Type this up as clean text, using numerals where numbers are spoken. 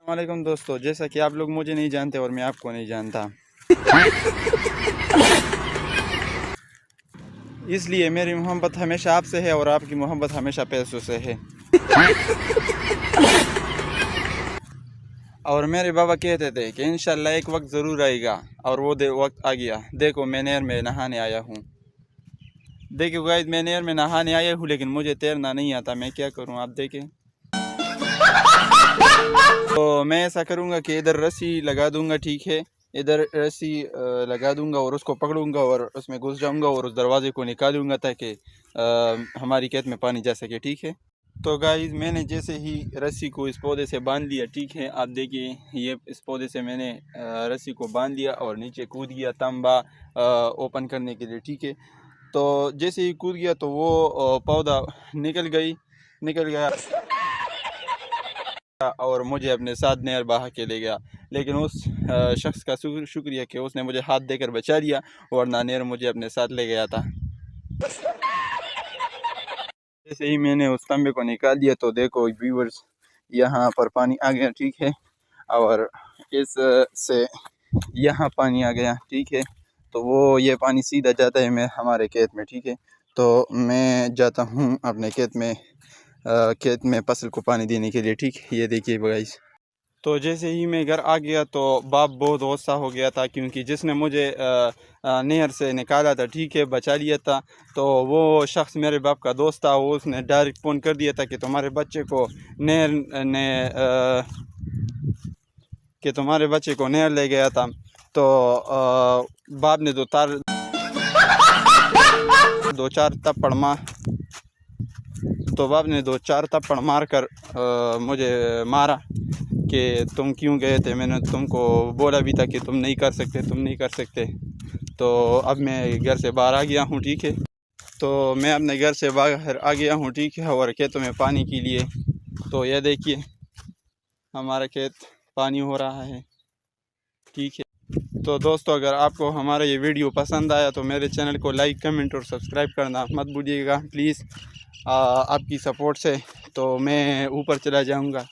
वालेकुम दोस्तों, जैसा कि आप लोग मुझे नहीं जानते और मैं आपको नहीं जानता, इसलिए मेरी मोहब्बत हमेशा आपसे है और आपकी मोहब्बत हमेशा पैसों से है। और मेरे बाबा कहते थे कि इंशाल्लाह एक वक्त ज़रूर आएगा और वो वक्त आ गया। देखो मैं नहर में नहाने आया हूँ। देखो गाइस, मैं नहर में नहाने आया हूँ लेकिन मुझे तैरना नहीं आता। मैं क्या करूँ आप देखें। तो मैं ऐसा करूँगा कि इधर रस्सी लगा दूँगा, ठीक है। इधर रस्सी लगा दूँगा और उसको पकड़ूँगा और उसमें घुस जाऊँगा और उस दरवाज़े को निकालूँगा ताकि हमारी खेत में पानी जा सके, ठीक है। तो गाइस, मैंने जैसे ही रस्सी को इस पौधे से बांध लिया, ठीक है। आप देखिए, ये इस पौधे से मैंने रस्सी को बांध लिया और नीचे कूद गया तांबा ओपन करने के लिए, ठीक है। तो जैसे ही कूद गया तो वो पौधा निकल गया और मुझे अपने साथ नहर बहा के ले गया। लेकिन उस शख्स का शुक्रिया कि उसने मुझे हाथ देकर बचा लिया, वरना नहर मुझे अपने साथ ले गया था। जैसे ही मैंने उस तंबे को निकाल दिया तो देखो व्यूअर्स, यहाँ पर पानी आ गया, ठीक है। और इस से यहाँ पानी आ गया, ठीक है। तो वो ये पानी सीधा जाता है मैं हमारे खेत में, ठीक है। तो मैं जाता हूँ अपने खेत में फसल को पानी देने के लिए, ठीक है। ये देखिए गाइस, तो जैसे ही मैं घर आ गया तो बाप बहुत गुस्सा हो गया था, क्योंकि जिसने मुझे नहर से निकाला था, ठीक है, बचा लिया था, तो वो शख्स मेरे बाप का दोस्त था। वो उसने डायरेक्ट फ़ोन कर दिया था कि तुम्हारे बच्चे को नहर ले गया था। तो बाप ने दो चार थप्पड़ मार कर मुझे मारा कि तुम क्यों गए थे। मैंने तुमको बोला भी था कि तुम नहीं कर सकते। तो अब मैं घर से बाहर आ गया हूँ, ठीक है। तो मैं अपने घर से बाहर आ गया हूँ, ठीक है, और खेतों में पानी के लिए। तो यह देखिए, हमारा खेत पानी हो रहा है, ठीक है। तो दोस्तों, अगर आपको हमारा ये वीडियो पसंद आया तो मेरे चैनल को लाइक, कमेंट और सब्सक्राइब करना मत भूलिएगा प्लीज़। आपकी सपोर्ट से तो मैं ऊपर चला जाऊँगा।